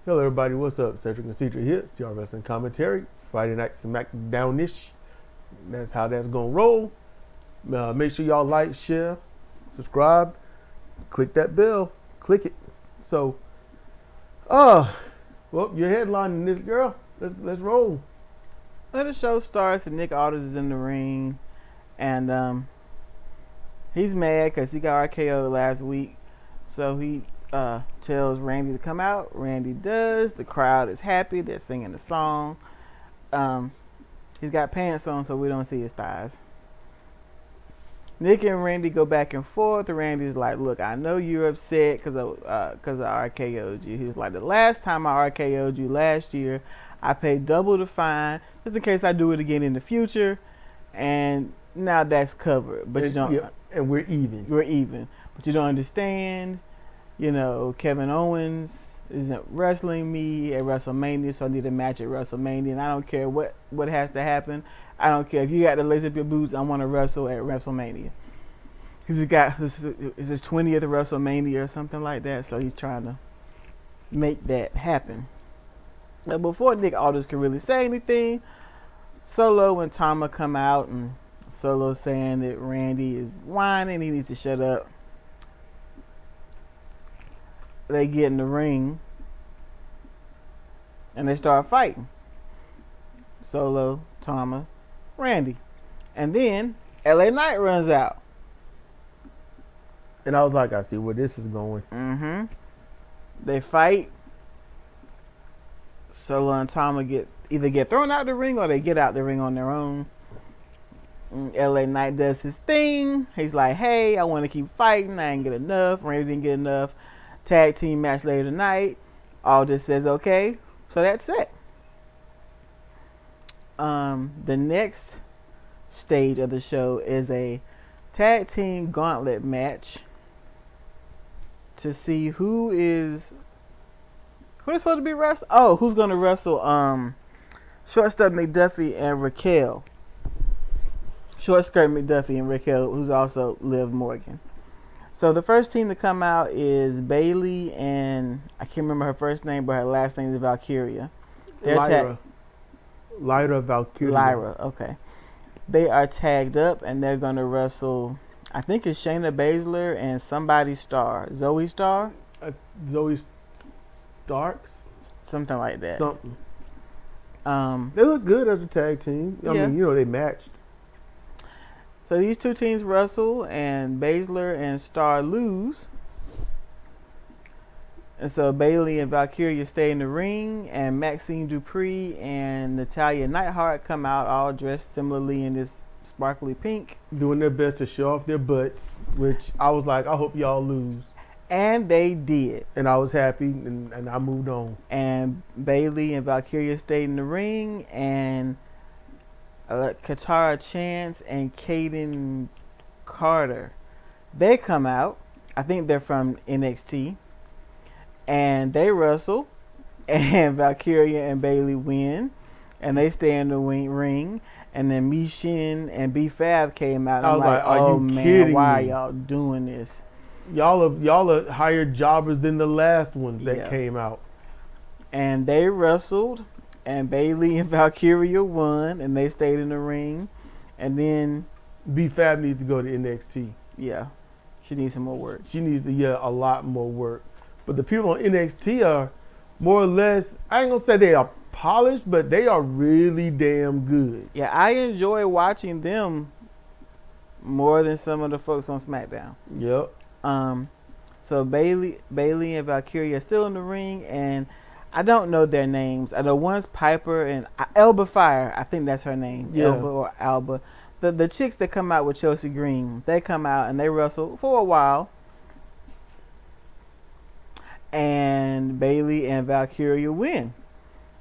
Hello everybody, what's up? Cedric and Cedric here, CRWC commentary, Friday night SmackDownish. That's how that's gonna roll. Make sure y'all like, share, subscribe, click that bell, click it. So, well, you're headlining this, girl. Let's roll. Well, the show starts and Nick Aldis is in the ring, and he's mad because he got RKO last week, so he tells Randy to come out. Randy does. The crowd is happy. They're singing the song. He's got pants on, so we don't see his thighs. Nick and Randy go back and forth. Randy's like, look, I know you're upset because I RKO'd you. He was like, the last time I RKO'd you last year, I paid double the fine just in case I do it again in the future. And now that's covered. But you don't. Yeah, and we're even. We're even. But you don't understand. You know, Kevin Owens isn't wrestling me at WrestleMania, so I need a match at WrestleMania. And I don't care what has to happen. I don't care if you got to lace up your boots. I want to wrestle at WrestleMania. He's got his 20th WrestleMania or something like that, so he's trying to make that happen. Now, before Nick Aldis can really say anything, Solo and Tama come out, and Solo saying that Randy is whining, he needs to shut up. They get in the ring and they start fighting. Solo, Tama, Randy. And then LA Knight runs out. And I was like, I see where this is going. They fight. Solo and Tama either get thrown out the ring or they get out the ring on their own. And LA Knight does his thing. He's like, hey, I want to keep fighting. I ain't get enough. Randy didn't get enough. Tag team match later tonight. Aldis says okay. So that's it. The next stage of the show is a tag team gauntlet match to see who is supposed to be wrestling. Oh, who's gonna wrestle Shortstop McDuffie and Raquel. Short Skirt McDuffie and Raquel, who's also Liv Morgan. So the first team to come out is Bayley and I can't remember her first name, but her last name is Valkyria. Lyra Valkyria. Lyra, okay. They are tagged up and they're gonna wrestle. I think it's Shayna Baszler and somebody Star, Zoe Star. Zoe Starks. Something like that. Something. They look good as a tag team. I mean, they matched. So these two teams wrestle, and Baszler and Star lose. And so Bayley and Valkyria stay in the ring, and Maxine Dupree and Natalya Neidhart come out all dressed similarly in this sparkly pink. Doing their best to show off their butts, which I was like, I hope y'all lose. And they did. And I was happy, and I moved on. And Bayley and Valkyria stayed in the ring, and Katara Chance and Kaden Carter, they come out. I think they're from NXT, and they wrestle, and Valkyria and Bayley win, and they stay in the ring. And then Mishin and B-Fab came out. And I was like, oh you man, kidding why me? y'all doing this? Y'all are higher jobbers than the last ones that came out. And they wrestled. And Bayley and Valkyria won, and they stayed in the ring. And then B-Fab needs to go to NXT. Yeah, she needs some more work. She needs to a lot more work. But the people on NXT are more or less, I ain't gonna say they are polished, but they are really damn good. Yeah, I enjoy watching them more than some of the folks on SmackDown. Yep. So Bayley and Valkyria are still in the ring, and I don't know their names. I know one's Piper and Elba Fire. I think that's her name. Yeah. Elba or Alba. The chicks that come out with Chelsea Green, they come out and they wrestle for a while. And Bayley and Valkyria win.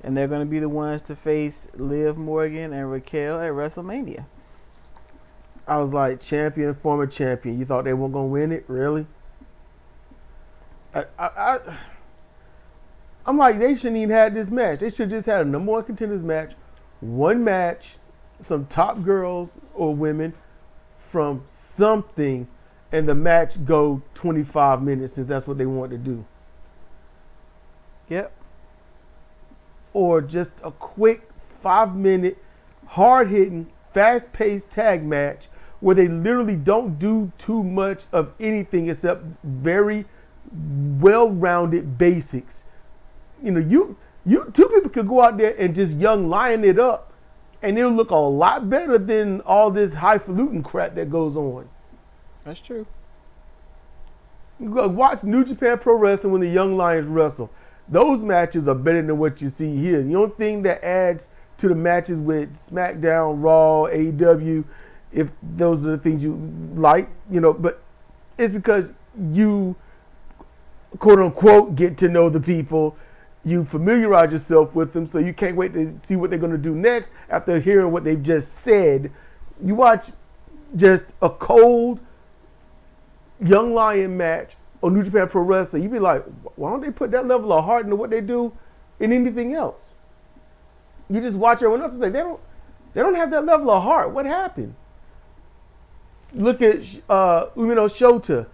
And they're going to be the ones to face Liv Morgan and Raquel at WrestleMania. I was like, champion, former champion. You thought they weren't going to win it? Really? I'm like, they shouldn't even had this match. They should just had a number one contenders match, one match, some top girls or women from something, and the match go 25 minutes since that's what they want to do. Yep. or just a quick 5-minute, hard-hitting, fast-paced tag match where they literally don't do too much of anything except very well-rounded basics. You know, you two people could go out there and just young lion it up, and it'll look a lot better than all this highfalutin crap that goes on. That's true. You go watch New Japan Pro Wrestling when the Young Lions wrestle. Those matches are better than what you see here. The only thing that adds to the matches with SmackDown, Raw, AEW, if those are the things you like, you know, but it's because you, quote unquote, get to know the people. You familiarize yourself with them, so you can't wait to see what they're going to do next after hearing what they've just said. You watch just a cold Young Lion match on New Japan Pro Wrestling, you'd be like, why don't they put that level of heart into what they do in anything else? You just watch everyone else and say, they don't have that level of heart. What happened? Look at Umino Shota.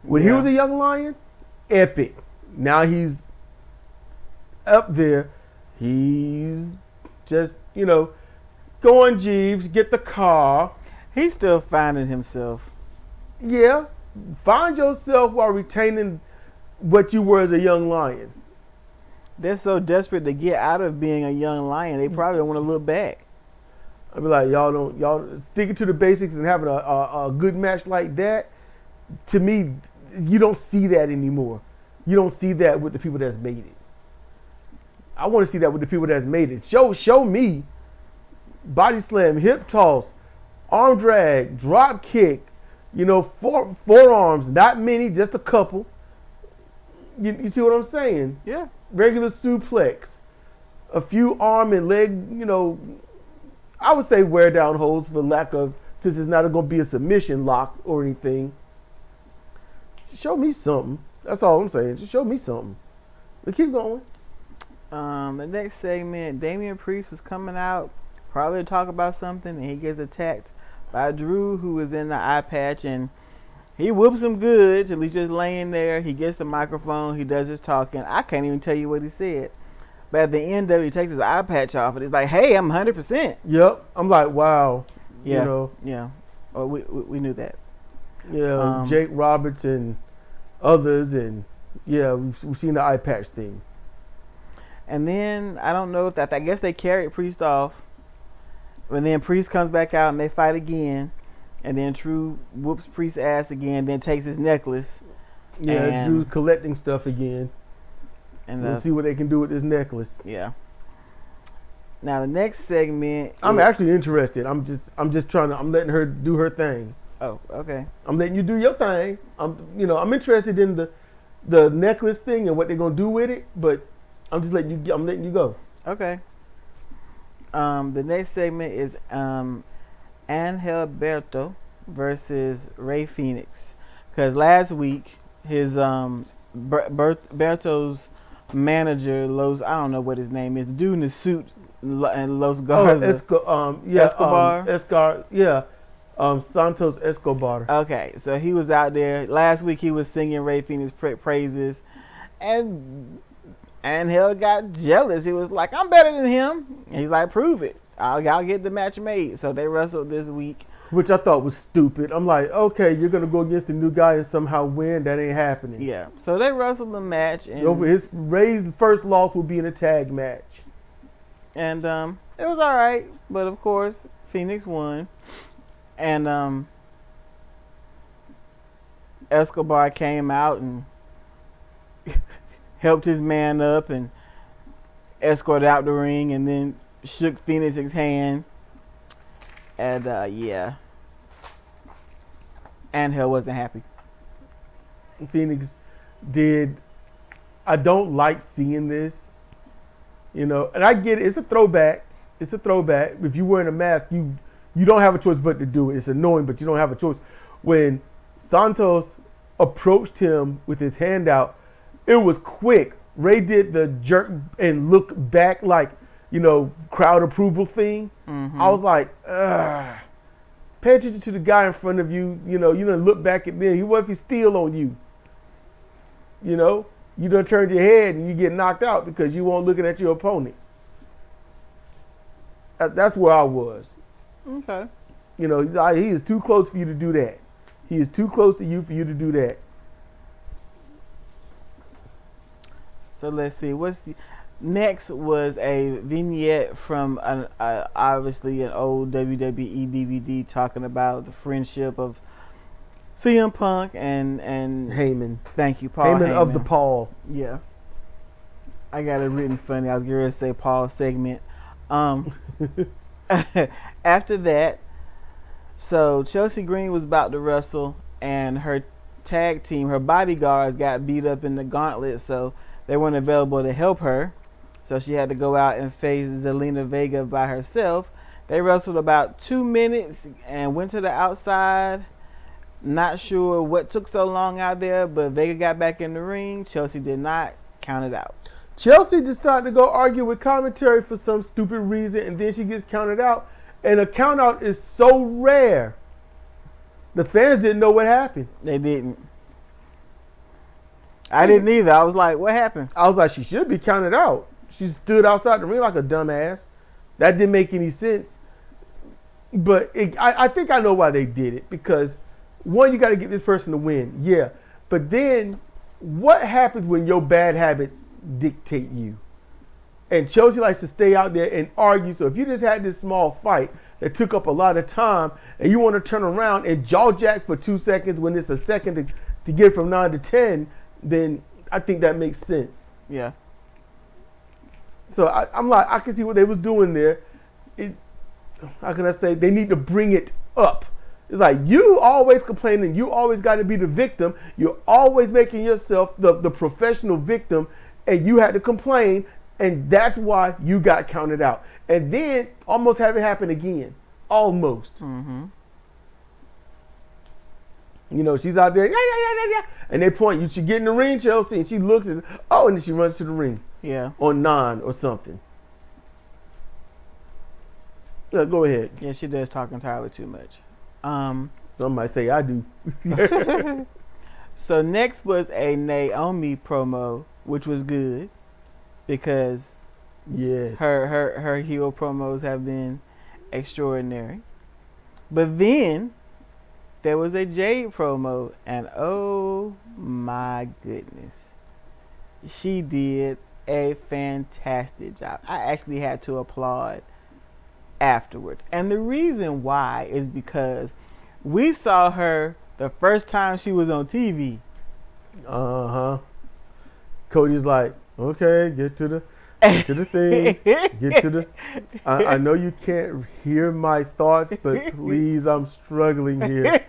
When he was a Young Lion, epic. Now he's up there. He's just, you know, go on Jeeves, get the car. He's still finding himself. Yeah. Find yourself while retaining what you were as a Young Lion. They're so desperate to get out of being a Young Lion, they probably don't want to look back. I'd be like, y'all sticking to the basics and having a good match like that. To me, you don't see that anymore. You don't see that with the people that's made it. I want to see that with the people that's made it. Show me body slam, hip toss, arm drag, drop kick, you know, forearms, not many, just a couple. You see what I'm saying? Yeah. Regular suplex, a few arm and leg, you know, I would say wear down holds for lack of, since it's not going to be a submission lock or anything. Show me something. That's all I'm saying. Just show me something. But keep going. The next segment, Damian Priest is coming out, probably to talk about something, and he gets attacked by Drew, who is in the eye patch, and he whoops him good till he's just laying there. He gets the microphone. He does his talking. I can't even tell you what he said. But at the end of it, he takes his eye patch off, and it's like, hey, I'm 100%. Yep. I'm like, wow. Yeah. You know. Yeah. Well, we knew that. Yeah. Jake Roberts and others, and yeah, we've seen the eye patch thing. And then, I don't know if that, I guess they carried Priest off. And then Priest comes back out and they fight again. And then Drew whoops Priest's ass again, then takes his necklace. Yeah, Drew's collecting stuff again. And we'll see what they can do with this necklace. Yeah. Now the next segment, I'm actually interested. I'm just trying to. I'm letting her do her thing. Oh, okay. I'm letting you do your thing. I'm interested in the necklace thing and what they're gonna do with it. But I'm just letting you. I'm letting you go. Okay. The next segment is Angel Berto versus Ray Phoenix. Because last week his Berto's manager, I don't know what his name is, the dude in the suit and Los Garza. Escobar. Yeah. Santos Escobar. Okay, so he was out there. Last week he was singing Ray Phoenix praises. And Angel got jealous. He was like, I'm better than him. And he's like, prove it. I'll get the match made. So they wrestled this week. Which I thought was stupid. I'm like, okay, you're going to go against the new guy and somehow win? That ain't happening. Yeah. So they wrestled the match. And Ray's first loss will be in a tag match. And it was all right. But, of course, Phoenix won. And Escobar came out and helped his man up and escorted out the ring and then shook Phoenix's hand. And, yeah. Angel wasn't happy. Phoenix did. I don't like seeing this. You know, and I get it. It's a throwback. If you're wearing a mask, you don't have a choice but to do it. It's annoying, but you don't have a choice. When Santos approached him with his hand out, it was quick. Ray did the jerk and look back like, you know, crowd approval thing. Mm-hmm. I was like, ugh. Pay attention to the guy in front of you. You know, you done look back at them. What if he's still on you? You know, you done turned your head and you get knocked out because you weren't looking at your opponent. That's where I was. Okay. You know, he is too close for you to do that. He is too close to you for you to do that. So let's see. Next was a vignette from obviously an old WWE DVD talking about the friendship of CM Punk and Heyman. Thank you, Paul Heyman. of the Paul. Yeah. I got it written funny. I was going to say Paul segment. After that, so Chelsea Green was about to wrestle, and her tag team, her bodyguards, got beat up in the gauntlet, so they weren't available to help her. So she had to go out and face Zelina Vega by herself. They wrestled about 2 minutes and went to the outside. Not sure what took so long out there, but Vega got back in the ring. Chelsea did not count it out. Chelsea decided to go argue with commentary for some stupid reason, and then she gets counted out. And a count out is so rare. The fans didn't know what happened. They didn't. I didn't either. I was like, what happened? I was like, she should be counted out. She stood outside the ring like a dumbass. That didn't make any sense. But I think I know why they did it. Because, one, you got to get this person to win. Yeah. But then, what happens when your bad habits dictate you? And Chelsea likes to stay out there and argue. So if you just had this small fight that took up a lot of time and you want to turn around and jaw jack for 2 seconds when it's a second to get from 9 to 10, then I think that makes sense. Yeah. So I'm like, I can see what they was doing there. It's, how can I say, they need to bring it up. It's like, you always complaining, you always got to be the victim. You're always making yourself the professional victim, and you had to complain, and that's why you got counted out. And then almost have it happen again. Almost. Mm-hmm. You know, she's out there, yeah. And they point, you should get in the ring, Chelsea. And she looks and, oh, and then she runs to the ring. Yeah. On 9 or something. Yeah, go ahead. Yeah, she does talk entirely too much. Some might say I do. So next was a Naomi promo, which was good because yes, her heel promos have been extraordinary. But then there was a Jade promo, and oh my goodness, she did a fantastic job. I actually had to applaud afterwards. And the reason why is because we saw her the first time she was on TV. Uh-huh. Cody's like, okay, get to the thing. Get to the I know you can't hear my thoughts, but please, I'm struggling here.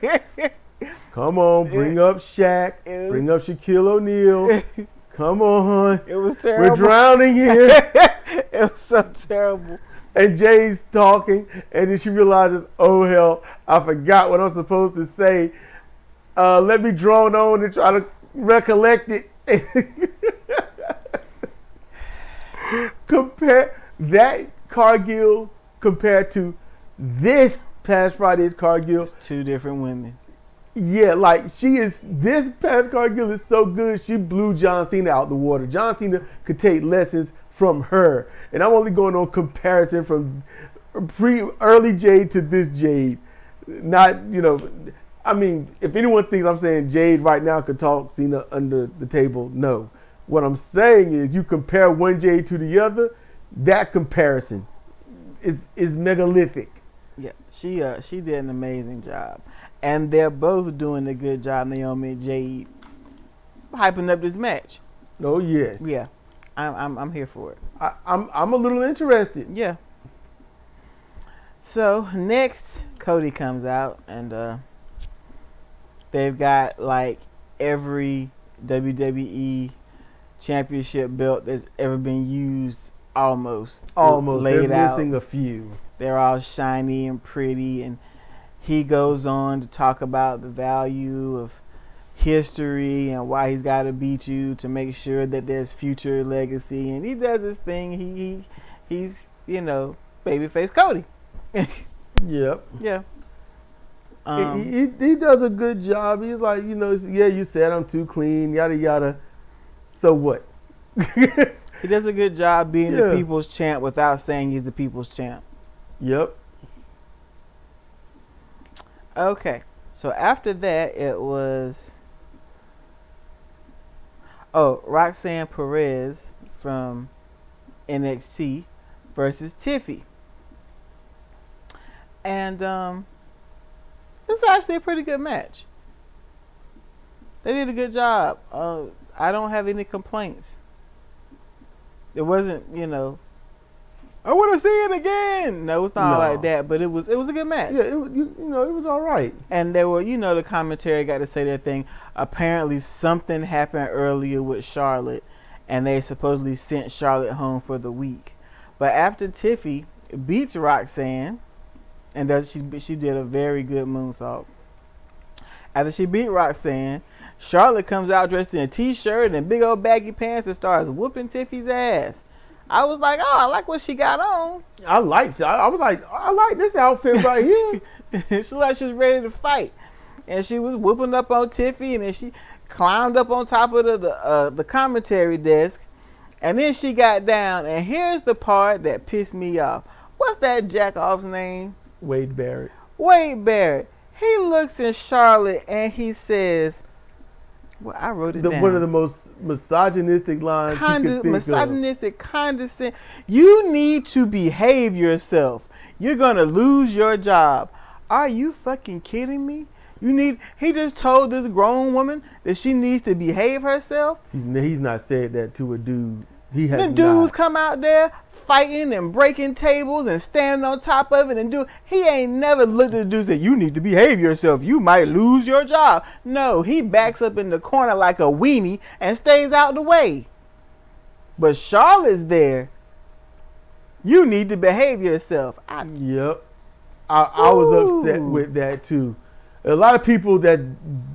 Come on, bring up Shaq. Bring up Shaquille O'Neal. Come on. It was terrible. We're drowning here. It was so terrible. And Jay's talking, and then she realizes, oh, hell, I forgot what I'm supposed to say. Let me drone on and try to recollect it. Compare that Cargill compared to this past Friday's Cargill. Two different women. Yeah, like this past Cargill is so good, she blew John Cena out the water. John Cena could take lessons from her. And I'm only going on comparison from early Jade to this Jade. Not, I mean, if anyone thinks I'm saying Jade right now could talk Cena under the table, no. What I'm saying is you compare one Jade to the other, that comparison is megalithic. Yeah, she did an amazing job. And they're both doing a good job, Naomi and Jade, hyping up this match. Oh, yes. Yeah. I'm here for it. I'm a little interested. Yeah. So next, Cody comes out, and they've got like every WWE championship belt that's ever been used almost laid They're out. missing a few. They're all shiny and pretty, and he goes on to talk about the value of history and why he's got to beat you to make sure that there's future legacy, and he does his thing. He's babyface Cody. Yep. Yeah. He does a good job. He's like, you said I'm too clean, yada yada. So what? He does a good job being the people's champ without saying he's the people's champ. Yep. Okay. So after that, it was Roxanne Perez from NXT versus Tiffy. And it's actually a pretty good match. They did a good job. I don't have any complaints. It wasn't, I want to see it again. No, it's not like that. But it was a good match. Yeah, it was all right. And they were, the commentary got to say their thing. Apparently, something happened earlier with Charlotte, and they supposedly sent Charlotte home for the week. But after Tiffy beats Roxanne, and she did a very good moonsault. After she beat Roxanne, Charlotte comes out dressed in a t-shirt and big old baggy pants and starts whooping Tiffy's ass. I was like, I like what she got on. I was like, I like this outfit right here. She like she was ready to fight. And she was whooping up on Tiffy, and then she climbed up on top of the commentary desk. And then she got down, and here's the part that pissed me off. What's that jack-off's name? Wade Barrett. Wade Barrett. He looks at Charlotte and he says, well, I wrote it down. One of the most misogynistic lines he could think misogynistic, condescending. You need to behave yourself. You're going to lose your job. Are you fucking kidding me? He just told this grown woman that she needs to behave herself. He's not said that to a dude. He has the dudes come out there fighting and breaking tables and standing on top of it and he ain't never looked at the dude and said, you need to behave yourself. You might lose your job. No, he backs up in the corner like a weenie and stays out the way. But Charlotte's there. You need to behave yourself. Yep. I was upset with that too. A lot of people that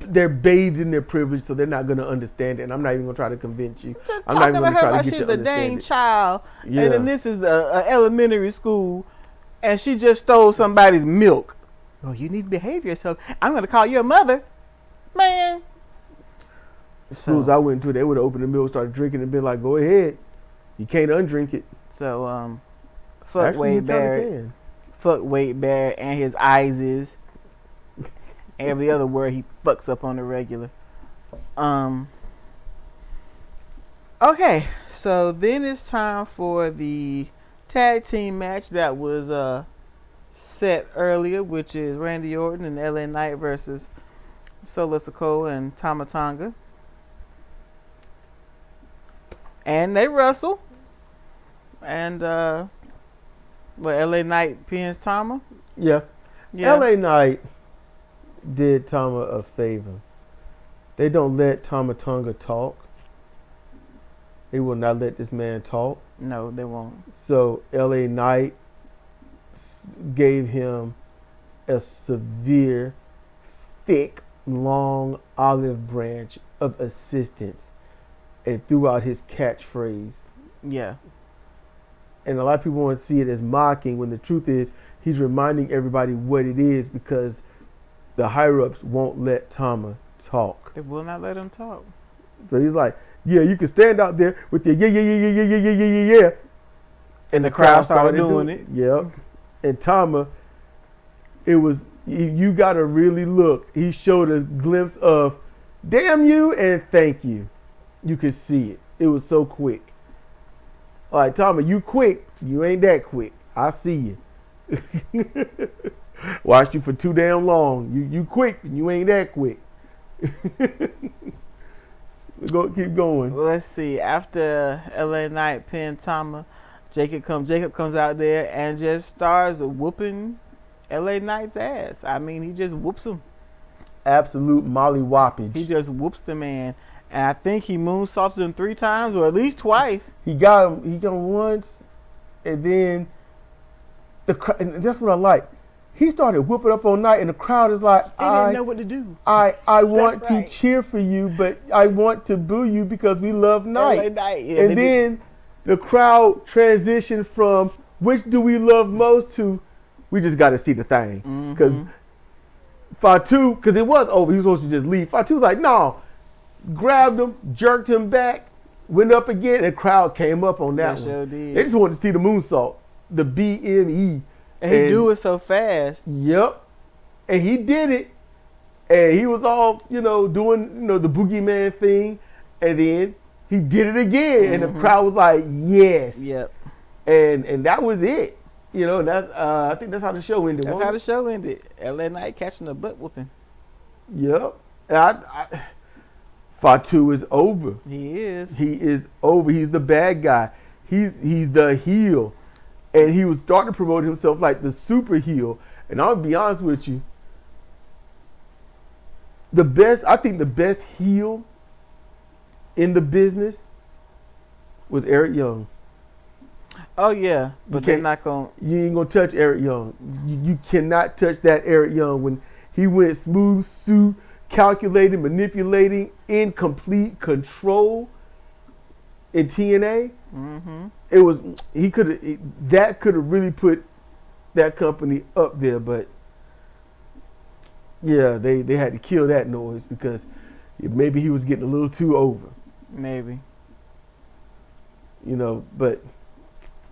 they're bathed in their privilege, so they're not going to understand it. And I'm not even going to try to convince you. I'm not even going to try to get you to understand it. She's a dang child, yeah. And then this is the elementary school, and she just stole somebody's milk. Oh, you need to behave yourself. I'm going to call your mother, man. The schools I went to, they would have opened the milk, started drinking, and been like, "Go ahead, you can't undrink it." So, fuck Wade Barrett, fuck Wade Barrett and his eyes. Every other word he fucks up on the regular. Okay, so then it's time for the tag team match that was set earlier, which is Randy Orton and LA Knight versus Solo Sikoa and Tama Tonga. And they wrestle. And LA Knight pins Tama? Yeah. LA Knight did Tama a favor. They don't let Tama Tonga talk. They will not let this man talk. No, they won't. So LA Knight gave him a severe, thick, long olive branch of assistance and threw out his catchphrase. Yeah. And a lot of people want to see it as mocking when the truth is he's reminding everybody what it is because the higher-ups won't let Tama talk. They will not let him talk. So he's like, yeah, you can stand out there with your yeah. And the crowd started doing it. Yep. And Tama, it was, you got to really look. He showed a glimpse of, damn you and thank you. You could see it. It was so quick. All right, Tama, you quick. You ain't that quick. I see you. Watched you for too damn long. You quick, you ain't that quick. Keep going. Well, let's see. After LA Knight pinned Tama, Jacob comes out there and just starts whooping LA Knight's ass. I mean, he just whoops him. Absolute molly-whoppage. He just whoops the man. And I think he moonsaulted him 3 times or at least twice. He got him. He got him once, and then and that's what I like. He started whooping up all night, and the crowd is like, they didn't know what to do. I want to cheer for you, but I want to boo you because we love Knight. Yeah, and then the crowd transitioned from which do we love most to we just got to see the thing. Because Fatu, because it was over, he was supposed to just leave. Fatu was like, no, grabbed him, jerked him back, went up again, and the crowd came up on that one. Sure did. They just wanted to see the moonsault, the BME. And he do it so fast. Yep. And he did it. And he was all, doing, the boogeyman thing. And then he did it again. And the crowd was like, yes. Yep. And that was it. And that's I think that's how the show ended. That's how the show ended. LA Knight catching a butt whooping. Yep. And Fatu is over. He is. He is over. He's the bad guy. He's the heel. And he was starting to promote himself like the super heel. And I'll be honest with you. I think the best heel in the business was Eric Young. Oh yeah, but they're not gonna. You ain't gonna touch Eric Young. You cannot touch that Eric Young when he went smooth suit, calculating, manipulating, in complete control in TNA. Mm-hmm. That could have really put that company up there, but yeah, they had to kill that noise because maybe he was getting a little too over. Maybe. But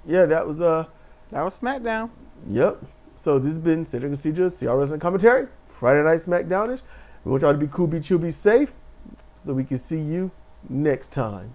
yeah, that was SmackDown. Yep. So this has been Cedric and CJ, CRWC commentary, Friday Night SmackDownish. We want y'all to be cool, be chill, be safe, so we can see you next time.